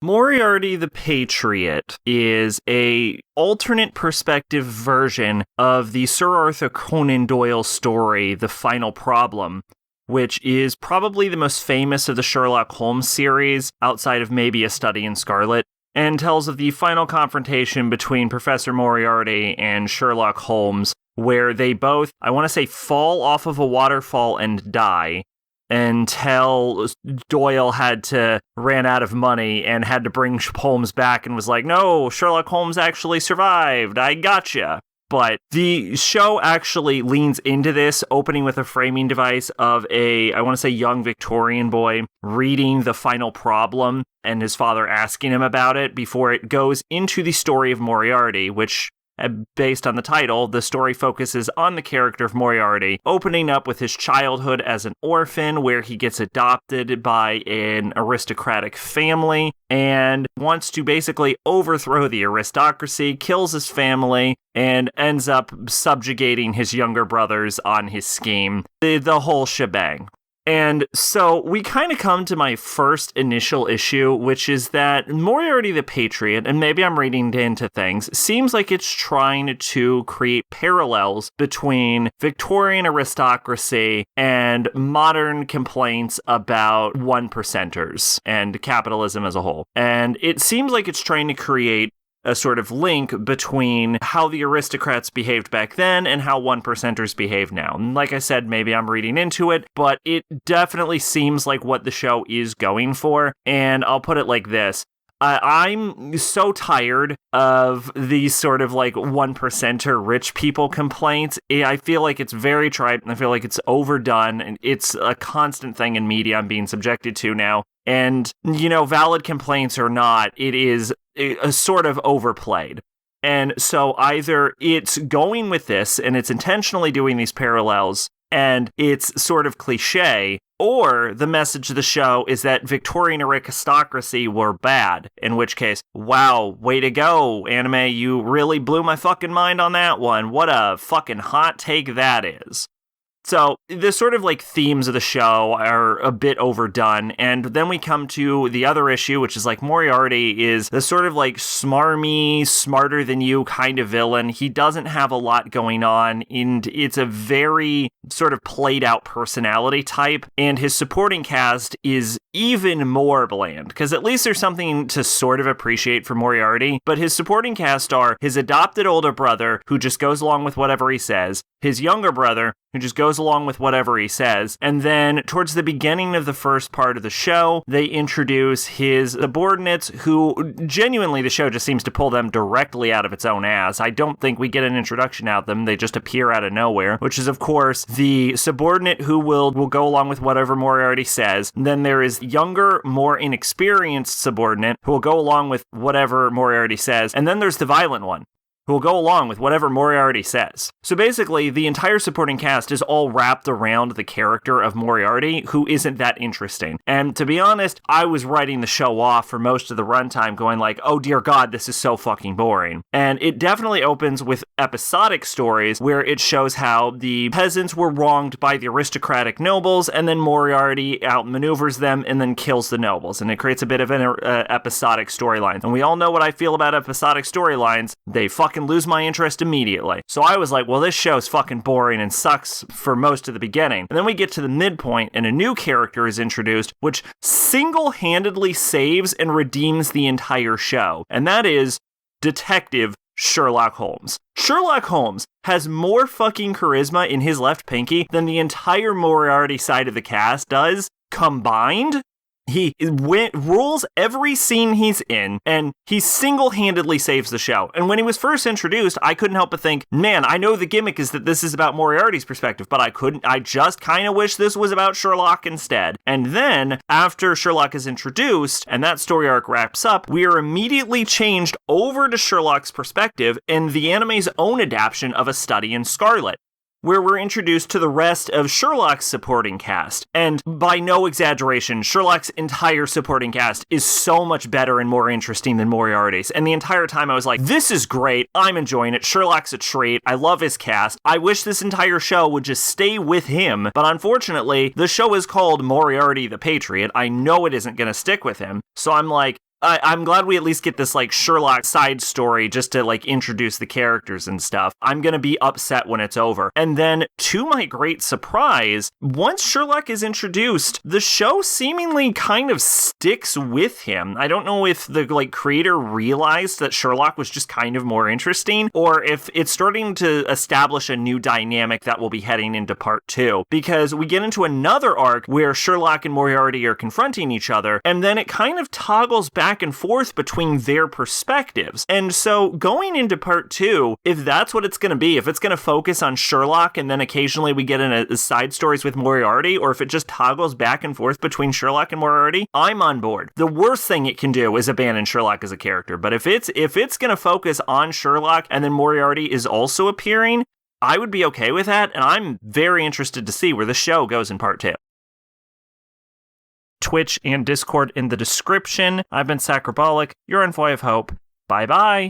Moriarty the Patriot is a alternate perspective version of the Sir Arthur Conan Doyle story, The Final Problem, which is probably the most famous of the Sherlock Holmes series, outside of maybe A Study in Scarlet, and tells of the final confrontation between Professor Moriarty and Sherlock Holmes, where they both, I want to say, fall off of a waterfall and die, until Doyle ran out of money and had to bring Holmes back and was like, no, Sherlock Holmes actually survived. I gotcha. But the show actually leans into this, opening with a framing device of I want to say, young Victorian boy reading The Final Problem and his father asking him about it before it goes into the story of Moriarty, which, based on the title, the story focuses on the character of Moriarty, opening up with his childhood as an orphan, where he gets adopted by an aristocratic family and wants to basically overthrow the aristocracy, kills his family, and ends up subjugating his younger brothers on his scheme. The whole shebang. And so we kind of come to my first initial issue, which is that Moriarty the Patriot, and maybe I'm reading into things, seems like it's trying to create parallels between Victorian aristocracy and modern complaints about one percenters and capitalism as a whole. And it seems like it's trying to create a sort of link between how the aristocrats behaved back then and how one percenters behave now. And like I said, maybe I'm reading into it, but it definitely seems like what the show is going for. And I'll put it like this. I'm so tired of these sort of like one percenter rich people complaints. I feel like it's very trite and I feel like it's overdone, and it's a constant thing in media I'm being subjected to now. And, valid complaints or not, it is a sort of overplayed. And so either it's going with this and it's intentionally doing these parallels and it's sort of cliche, or the message of the show is that Victorian aristocracy were bad, in which case, wow, way to go, anime, you really blew my fucking mind on that one. What a fucking hot take that is. So the sort of like themes of the show are a bit overdone, and then we come to the other issue, which is like Moriarty is the sort of like smarmy, smarter than you kind of villain. He doesn't have a lot going on, and it's a very sort of played out personality type, and his supporting cast is even more bland, because at least there's something to sort of appreciate for Moriarty, but his supporting cast are his adopted older brother, who just goes along with whatever he says, his younger brother, who just goes along with whatever he says. And then towards the beginning of the first part of the show, they introduce his subordinates, who genuinely the show just seems to pull them directly out of its own ass. I don't think we get an introduction out of them. They just appear out of nowhere, which is, of course, the subordinate who will go along with whatever Moriarty says. And then there is younger, more inexperienced subordinate who will go along with whatever Moriarty says. And then there's the violent one, who will go along with whatever Moriarty says. So basically, the entire supporting cast is all wrapped around the character of Moriarty, who isn't that interesting. And to be honest, I was writing the show off for most of the runtime, going like, oh dear God, this is so fucking boring. And it definitely opens with episodic stories where it shows how the peasants were wronged by the aristocratic nobles, and then Moriarty outmaneuvers them and then kills the nobles. And it creates a bit of an episodic storyline. And we all know what I feel about episodic storylines. They fucking lose my interest immediately. So I was like, well, this show's fucking boring and sucks for most of the beginning. And then we get to the midpoint and a new character is introduced, which single-handedly saves and redeems the entire show. And that is Detective Sherlock Holmes. Sherlock Holmes has more fucking charisma in his left pinky than the entire Moriarty side of the cast does combined. He rules every scene he's in, and he single-handedly saves the show. And when he was first introduced, I couldn't help but think, man, I know the gimmick is that this is about Moriarty's perspective, but I just kind of wish this was about Sherlock instead. And then, after Sherlock is introduced, and that story arc wraps up, we are immediately changed over to Sherlock's perspective in the anime's own adaptation of A Study in Scarlet, where we're introduced to the rest of Sherlock's supporting cast. And by no exaggeration, Sherlock's entire supporting cast is so much better and more interesting than Moriarty's. And the entire time I was like, this is great. I'm enjoying it. Sherlock's a treat. I love his cast. I wish this entire show would just stay with him. But unfortunately, the show is called Moriarty the Patriot. I know it isn't going to stick with him. So I'm like, I'm glad we at least get this like Sherlock side story just to like introduce the characters and stuff. I'm going to be upset when it's over. And then to my great surprise, once Sherlock is introduced, the show seemingly kind of sticks with him. I don't know if the like creator realized that Sherlock was just kind of more interesting, or if it's starting to establish a new dynamic that will be heading into part 2, because we get into another arc where Sherlock and Moriarty are confronting each other, and then it kind of toggles back and forth between their perspectives. And so going into part 2, if that's what it's going to be, if it's going to focus on Sherlock and then occasionally we get in side stories with Moriarty, or if it just toggles back and forth between Sherlock and Moriarty, I'm on board. The worst thing it can do is abandon Sherlock as a character. But if it's going to focus on Sherlock and then Moriarty is also appearing, I would be okay with that, and I'm very interested to see where the show goes in part 2. Twitch and Discord in the description. I've been Sacrobolic, your envoy of hope. Bye-bye.